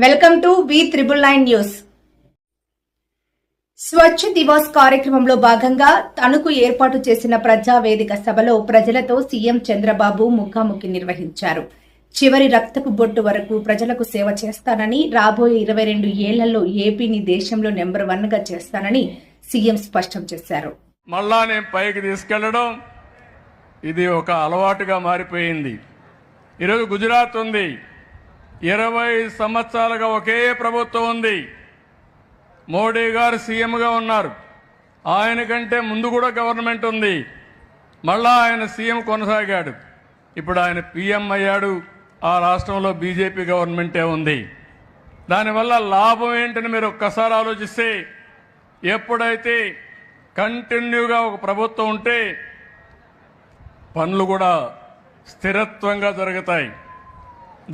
Welcome to B999 news. Swachh Diwas కార్యక్రమంలో భాగంగా తణుకు ఏర్పాటు చేసిన ప్రజావేదిక సభలో ప్రజలతో సీఎం చంద్రబాబు ముఖాముఖి నిర్వహించారు. చివరి రక్తపు బొట్టు వరకు ప్రజలకు సేవ చేస్తానని, రాబోయే 22 ఏళ్లలో ఏపీని దేశంలో నెంబర్ 1 గా చేస్తానని సీఎం స్పష్టం చేశారు. మళ్ళా నేను పైకి తీసుకెళ్లడం ఇది ఒక అలవాటుగా మారిపోయింది. ఈరోజు గుజరాత్ ఉంది, 20 సంవత్సరాలుగా ఒకే ప్రభుత్వం ఉంది. మోడీ గారు సీఎంగా ఉన్నారు, ఆయన కంటే ముందు కూడా గవర్నమెంట్ ఉంది. మళ్ళా ఆయన సీఎం కొనసాగాడు, ఇప్పుడు ఆయన పీఎం అయ్యాడు. ఆ రాష్ట్రంలో బీజేపీ గవర్నమెంటే ఉంది. దానివల్ల లాభం ఏంటని మీరు ఒక్కసారి ఆలోచిస్తే, ఎప్పుడైతే కంటిన్యూగా ఒక ప్రభుత్వం ఉంటే పనులు కూడా స్థిరత్వంగా జరుగుతాయి.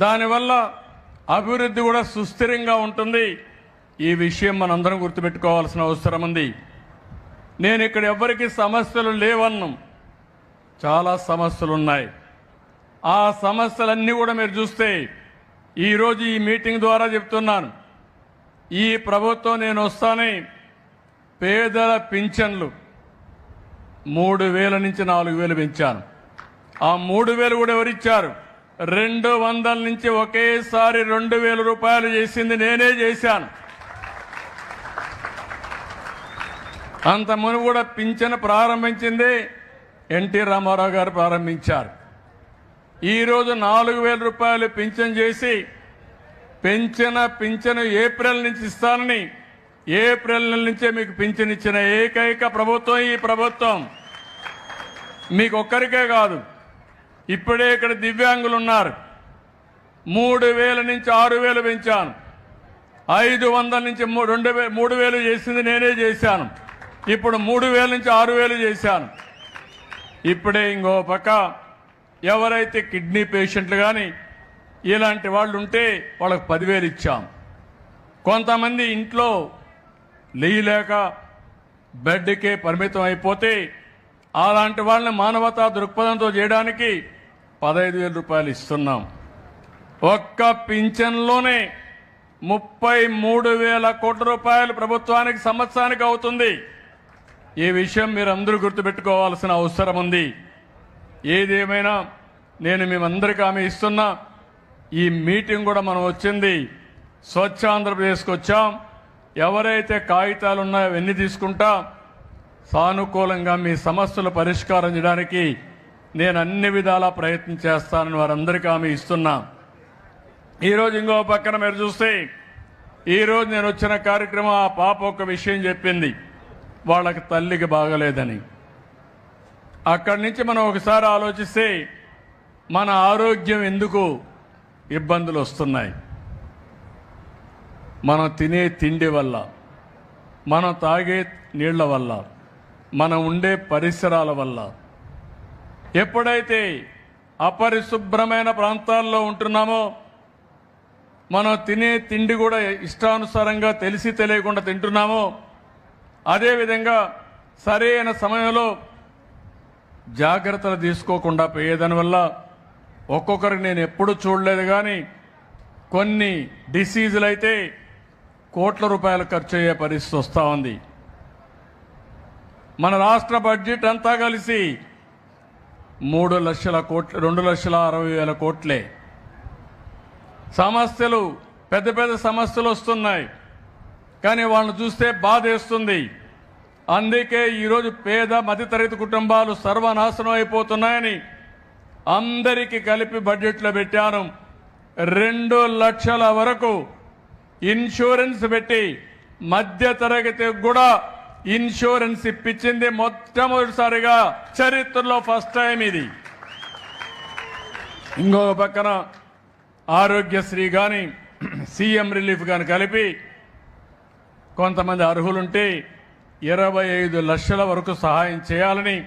దానివల్ల అభివృద్ధి కూడా సుస్థిరంగా ఉంటుంది. ఈ విషయం మనందరం గుర్తుపెట్టుకోవాల్సిన అవసరం ఉంది. నేను ఇక్కడ ఎవరికి సమస్యలు లేవన్నాం, చాలా సమస్యలు ఉన్నాయి. ఆ సమస్యలన్నీ కూడా మీరు చూస్తే ఈరోజు ఈ మీటింగ్ ద్వారా చెప్తున్నాను, ఈ ప్రభుత్వం నేను వస్తానే పేదల పింఛన్లు 3,000 నుంచి 4,000 పెంచాను. ఆ 3,000 కూడా ఎవరిచ్చారు? 200 నుంచి ఒకేసారి 2,000 రూపాయలు చేసింది నేనే చేశాను. అంత మునుపు కూడా పింఛను ప్రారంభించింది ఎన్టీ రామారావు గారు ప్రారంభించారు. ఈరోజు 4,000 రూపాయలు పింఛన్ చేసి పింఛను ఏప్రిల్ నుంచి ఇస్తానని, ఏప్రిల్ నెల నుంచే మీకు పింఛన్ ఇచ్చిన ఏకైక ప్రభుత్వం ఈ ప్రభుత్వం. మీకు ఒక్కరికే కాదు, ఇప్పుడే ఇక్కడ దివ్యాంగులు ఉన్నారు. 3,000 నుంచి 6,000 పెంచాను. 500 నుంచి 3,000 చేసింది నేనే చేశాను. ఇప్పుడు 3,000 నుంచి 6,000 చేశాను. ఇప్పుడే ఇంకో పక్క ఎవరైతే కిడ్నీ పేషెంట్లు కానీ ఇలాంటి వాళ్ళు ఉంటే వాళ్ళకు 10,000 ఇచ్చాం. కొంతమంది ఇంట్లో లేయలేక బెడ్కే పరిమితం అయిపోతే అలాంటి వాళ్ళని మానవతా దృక్పథంతో చేయడానికి 15,000 రూపాయలు ఇస్తున్నాం. ఒక్క పింఛన్లోనే 33,000 కోట్ల రూపాయలు ప్రభుత్వానికి సంవత్సరానికి అవుతుంది. ఈ విషయం మీరు అందరూ గుర్తుపెట్టుకోవాల్సిన అవసరం ఉంది. ఏదేమైనా నేను మేమందరికీ హామీ ఇస్తున్నా, ఈ మీటింగ్ కూడా మనం వచ్చింది స్వచ్ఛ ఆంధ్రప్రదేశ్కి వచ్చాం. ఎవరైతే కాగితాలు ఉన్నాయో అవన్నీ తీసుకుంటా సానుకూలంగా మీ సమస్యలు పరిష్కారం చేయడానికి నేను అన్ని విధాలా ప్రయత్నం చేస్తానని వారందరికీ హామీ ఇస్తున్నా. ఈరోజు ఇంకో పక్కన మీరు చూస్తే, ఈరోజు నేను వచ్చిన కార్యక్రమం ఆ పాప ఒక విషయం చెప్పింది, వాళ్ళకి తల్లికి బాగలేదని. అక్కడి నుంచి మనం ఒకసారి ఆలోచిస్తే మన ఆరోగ్యం ఎందుకు ఇబ్బందులు వస్తున్నాయి? మనం తినే తిండి వల్ల, మనం తాగే నీళ్ల వల్ల, మనం ఉండే పరిసరాల వల్ల. ఎప్పుడైతే అపరిశుభ్రమైన ప్రాంతాల్లో ఉంటున్నామో, మనం తినే తిండి కూడా ఇష్టానుసారంగా తెలిసి తెలియకుండా తింటున్నామో, అదేవిధంగా సరైన సమయంలో జాగ్రత్తలు తీసుకోకుండా పోయేదాని వల్ల ఒక్కొక్కరికి నేను ఎప్పుడు చూడలేదు కానీ కొన్ని డిసీజులు అయితే కోట్ల రూపాయలు ఖర్చు అయ్యే పరిస్థితి వస్తూ ఉంది. మన రాష్ట్ర బడ్జెట్ అంతా కలిసి 3 లక్షల కోట్లు, 2,60,000 కోట్లే. సమస్యలు పెద్ద పెద్ద సమస్యలు వస్తున్నాయి, కానీ వాళ్ళని చూస్తే బాధేస్తుంది. అందుకే ఈరోజు పేద మధ్యతరగతి కుటుంబాలు సర్వనాశనం అయిపోతున్నాయని అందరికీ కలిపి బడ్జెట్లో పెట్టాను. 2 లక్షల వరకు ఇన్సూరెన్స్ పెట్టి మధ్యతరగతి కూడా ఇన్సూరెన్స్ ఇప్పించింది మొట్టమొదటిసారిగా చరిత్రలో ఫస్ట్ టైం ఇది. ఇంకొక పక్కన ఆరోగ్యశ్రీ కానీ సీఎం రిలీఫ్ కానీ కలిపి కొంతమంది అర్హులుంటే 25 లక్షల వరకు సహాయం చేయాలని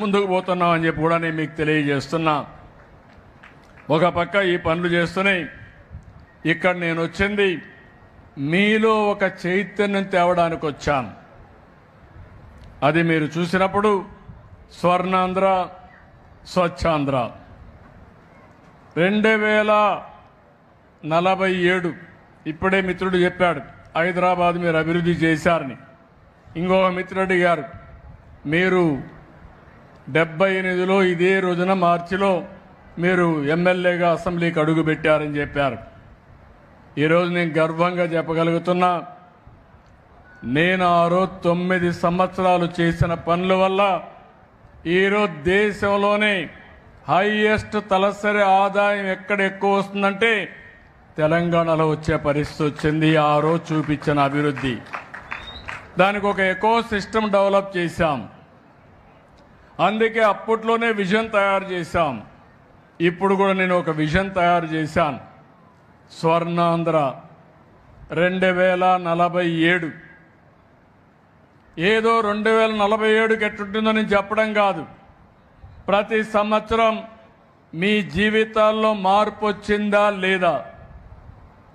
ముందుకు పోతున్నామని చెప్పి కూడా నేను మీకు తెలియజేస్తున్నా. ఒక పక్క ఈ పనులు చేస్తున్నాయి. ఇక్కడ నేను వచ్చింది మీలో ఒక చైతన్యం తేవడానికి వచ్చాను. అది మీరు చూసినప్పుడు స్వర్ణాంధ్ర, స్వచ్ఛాంధ్ర 47 ఇప్పుడే మిత్రుడు చెప్పాడు హైదరాబాద్ మీరు అభివృద్ధి చేశారని. ఇంకొక మిత్రుడు గారు మీరు 78లో ఇదే రోజున మార్చిలో మీరు ఎమ్మెల్యేగా అసెంబ్లీకి అడుగు పెట్టారని చెప్పారు. ఈరోజు నేను గర్వంగా చెప్పగలుగుతున్నా, నేను ఆ రోజు 9 సంవత్సరాలు చేసిన పనుల వల్ల ఈరోజు దేశంలోనే హైయెస్ట్ తలసరి ఆదాయం ఎక్కడ ఎక్కువ వస్తుందంటే తెలంగాణలో వచ్చే పరిస్థితి వచ్చింది. ఆ రోజు చూపించిన అభివృద్ధి, దానికి ఒక ఎకో సిస్టమ్ డెవలప్ చేశాం. అందుకే అప్పట్లోనే విజన్ తయారు చేశాం. ఇప్పుడు కూడా నేను ఒక విజన్ తయారు చేశాను. స్వర్ణాంధ్ర 2047. ఏదో 2047కి ఎట్టుంటుందో నేను చెప్పడం కాదు. ప్రతి సంవత్సరం మీ జీవితాల్లో మార్పు వచ్చిందా లేదా,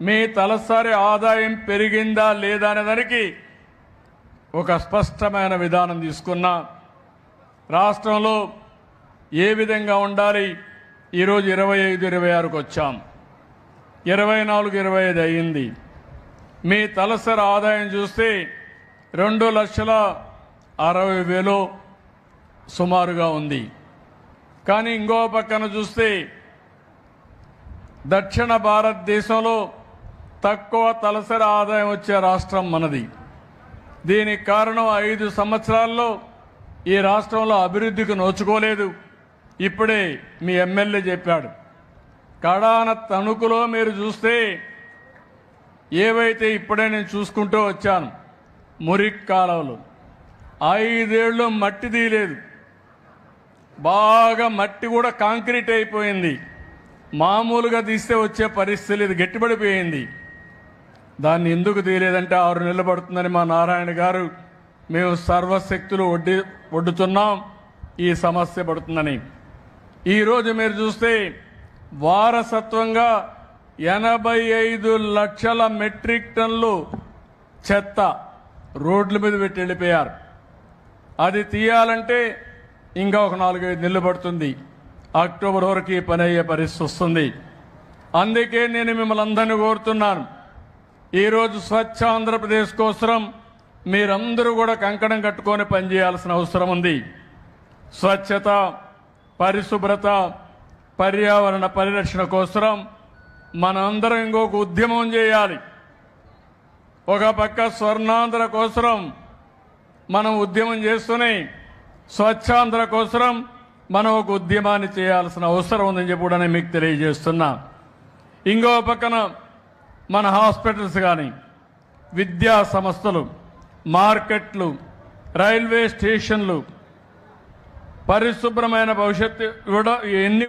మీ తలసరి ఆదాయం పెరిగిందా లేదా అనే దానికి ఒక స్పష్టమైన విధానం తీసుకున్నా. రాష్ట్రంలో ఏ విధంగా ఉండాలి, ఈరోజు 25-26కు వచ్చాం, 24-25 అయ్యింది. మీ తలసరి ఆదాయం చూస్తే 2,60,000 సుమారుగా ఉంది. కానీ ఇంకో పక్కన చూస్తే దక్షిణ భారతదేశంలో తక్కువ తలసరి ఆదాయం వచ్చే రాష్ట్రం మనది. దీనికి కారణం 5 సంవత్సరాల్లో ఈ రాష్ట్రంలో అభివృద్ధికి నోచుకోలేదు. ఇప్పుడే మీ ఎమ్మెల్యే చెప్పాడు. కడాన తణుకులో మీరు చూస్తే ఏవైతే ఇప్పుడే నేను చూసుకుంటూ వచ్చాను, మురికి కాలువలు 5 ఏళ్ళు మట్టి తీయలేదు, బాగా మట్టి కూడా కాంక్రీట్ అయిపోయింది. మామూలుగా తీస్తే వచ్చే పరిస్థితి లేదు, గట్టిపడిపోయింది. దాన్ని ఎందుకు తీయలేదంటే 6 నెలలు పడుతుందని మా నారాయణ గారు మేము సర్వశక్తులు ఒడ్డుతున్నాం, ఈ సమస్య పడుతుందని. ఈరోజు మీరు చూస్తే వారసత్వంగా 85 లక్షల మెట్రిక్ టన్నులు చెత్త రోడ్ల మీద పెట్టి వెళ్ళిపోయారు. అది తీయాలంటే ఇంకా ఒక 4-5 నెలలు పడుతుంది. అక్టోబర్ వరకు ఈ పని అయ్యే పరిస్థితి వస్తుంది. అందుకే నేను మిమ్మల్ని అందరినీ కోరుతున్నాను, ఈరోజు స్వచ్ఛ ఆంధ్రప్రదేశ్ కోసం మీరందరూ కూడా కంకణం కట్టుకొని పనిచేయాల్సిన అవసరం ఉంది. స్వచ్ఛత, పరిశుభ్రత, పర్యావరణ పరిరక్షణ కోసం మనందరం ఇంకొక ఉద్యమం చేయాలి. ఒక పక్క స్వర్ణాంధ్ర కోసం మనం ఉద్యమం చేస్తూనే స్వచ్ఛాంధ్ర కోసం మనం ఒక ఉద్యమాన్ని చేయాల్సిన అవసరం ఉందని చెప్పి కూడా నేను మీకు తెలియజేస్తున్నా. ఇంకో పక్కన మన హాస్పిటల్స్ కానీ, విద్యా సంస్థలు, మార్కెట్లు, రైల్వే స్టేషన్లు, పరిశుభ్రమైన భవిష్యత్తు కూడా ఎన్ని